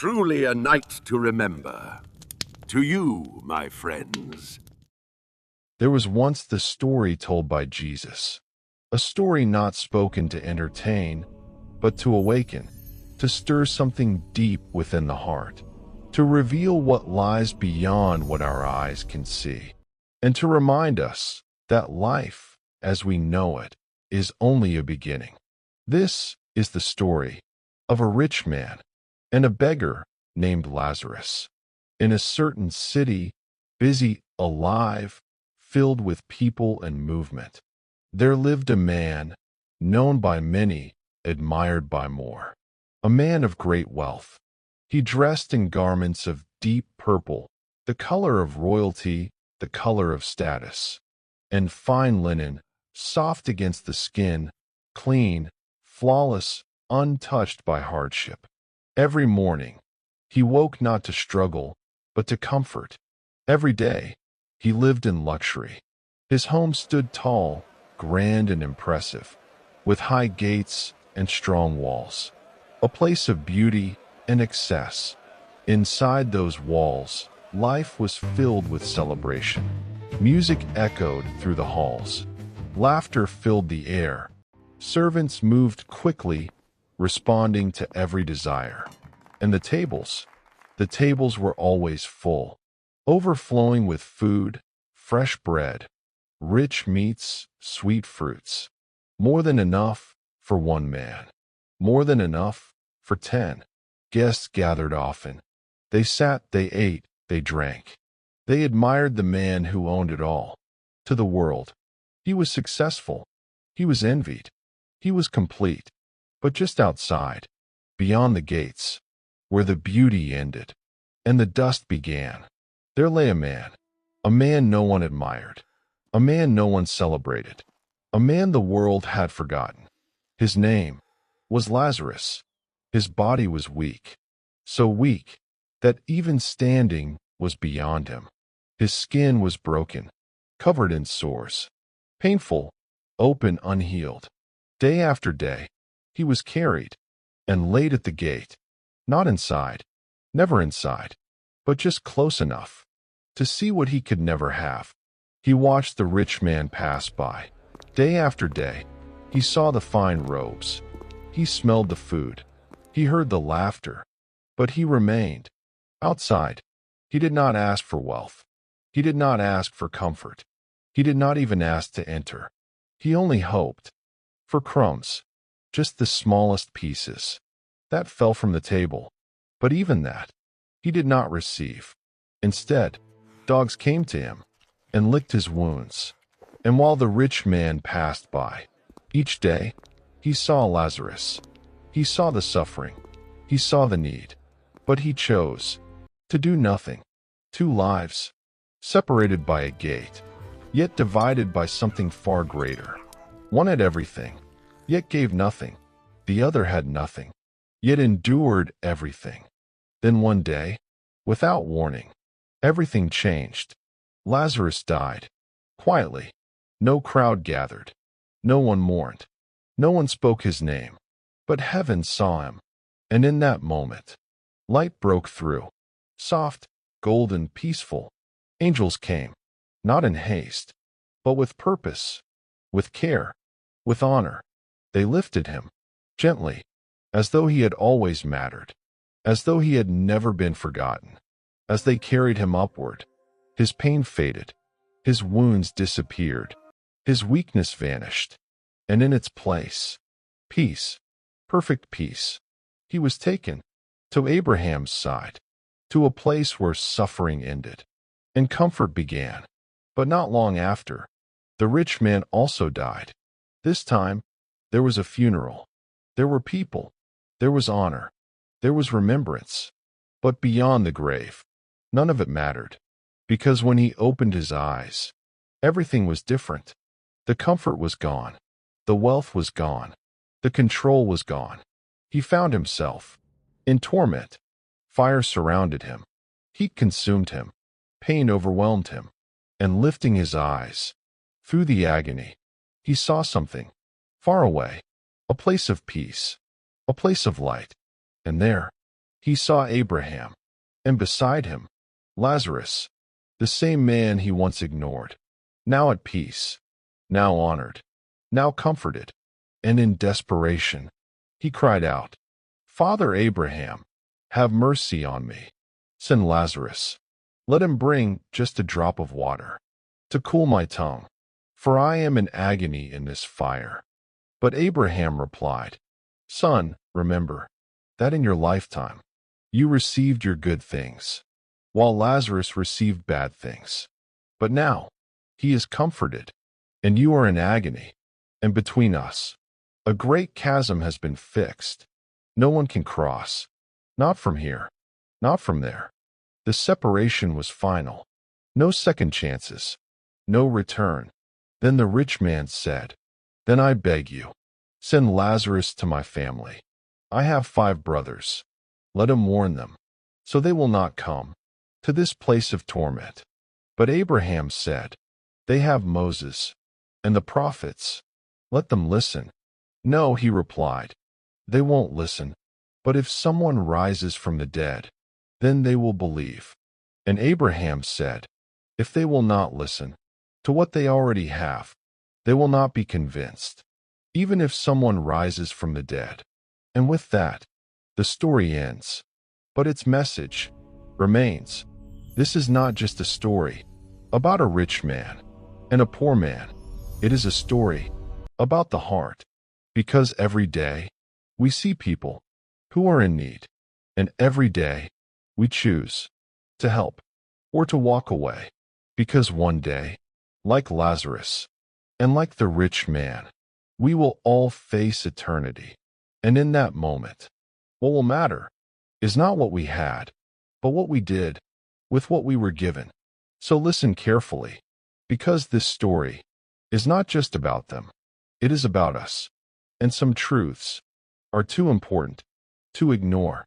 Truly a night to remember. To you, my friends. There was once the story told by Jesus, a story not spoken to entertain, but to awaken, to stir something deep within the heart, to reveal what lies beyond what our eyes can see, and to remind us that life, as we know it, is only a beginning. This is the story of a rich man and a beggar named Lazarus. In a certain city, busy, alive, filled with people and movement, there lived a man, known by many, admired by more. A man of great wealth. He dressed in garments of deep purple, the color of royalty, the color of status, and fine linen, soft against the skin, clean, flawless, untouched by hardship. Every morning, he woke not to struggle, but to comfort. Every day, he lived in luxury. His home stood tall, grand and impressive, with high gates and strong walls. A place of beauty and excess. Inside those walls, life was filled with celebration. Music echoed through the halls. Laughter filled the air. Servants moved quickly, responding to every desire. And the tables were always full, overflowing with food, fresh bread, rich meats, sweet fruits. More than enough for one man. More than enough for 10. Guests gathered often. They sat, they ate, they drank. They admired the man who owned it all. To the world, he was successful. He was envied. He was complete. But just outside, beyond the gates, where the beauty ended and the dust began, there lay a man no one admired, a man no one celebrated, a man the world had forgotten. His name was Lazarus. His body was weak, so weak that even standing was beyond him. His skin was broken, covered in sores, painful, open, unhealed. Day after day, he was carried and laid at the gate, not inside, never inside, but just close enough to see what he could never have. He watched the rich man pass by. Day after day, he saw the fine robes. He smelled the food. He heard the laughter. But he remained outside. He did not ask for wealth. He did not ask for comfort. He did not even ask to enter. He only hoped for crumbs, just the smallest pieces, that fell from the table. But even that, he did not receive. Instead, dogs came to him and licked his wounds. And while the rich man passed by, each day, he saw Lazarus. He saw the suffering. He saw the need. But he chose to do nothing. 2 lives, separated by a gate, yet divided by something far greater. One had everything, yet gave nothing. The other had nothing, yet endured everything. Then one day, without warning, everything changed. Lazarus died, quietly. No crowd gathered. No one mourned. No one spoke his name. But heaven saw him. And in that moment, light broke through. Soft, golden, peaceful. Angels came, not in haste, but with purpose, with care, with honor. They lifted him, gently, as though he had always mattered, as though he had never been forgotten. As they carried him upward, his pain faded, his wounds disappeared, his weakness vanished, and in its place, peace, perfect peace. He was taken to Abraham's side, to a place where suffering ended and comfort began. But not long after, the rich man also died. This time, there was a funeral. There were people. There was honor. There was remembrance. But beyond the grave, none of it mattered. Because when he opened his eyes, everything was different. The comfort was gone. The wealth was gone. The control was gone. He found himself in torment. Fire surrounded him. Heat consumed him. Pain overwhelmed him. And lifting his eyes, through the agony, he saw something, far away, a place of peace, a place of light. And there, he saw Abraham, and beside him, Lazarus, the same man he once ignored, now at peace, now honored, now comforted, and in desperation, he cried out, "Father Abraham, have mercy on me. Send Lazarus. Let him bring just a drop of water to cool my tongue, for I am in agony in this fire." But Abraham replied, "Son, remember that in your lifetime you received your good things, while Lazarus received bad things. But now he is comforted, and you are in agony. And between us, a great chasm has been fixed. No one can cross, not from here, not from there." The separation was final. No second chances, no return. Then the rich man said, "Then I beg you, send Lazarus to my family. I have 5 brothers. Let him warn them, so they will not come to this place of torment." But Abraham said, "They have Moses and the prophets. Let them listen." "No," he replied, "they won't listen. But if someone rises from the dead, then they will believe." And Abraham said, "If they will not listen to what they already have, they will not be convinced, even if someone rises from the dead." And with that, the story ends. But its message remains. This is not just a story about a rich man and a poor man. It is a story about the heart, because every day we see people who are in need, and every day we choose to help or to walk away, because one day, like Lazarus and like the rich man, we will all face eternity. And in that moment, what will matter is not what we had, but what we did with what we were given. So listen carefully, because this story is not just about them. It is about us, and some truths are too important to ignore.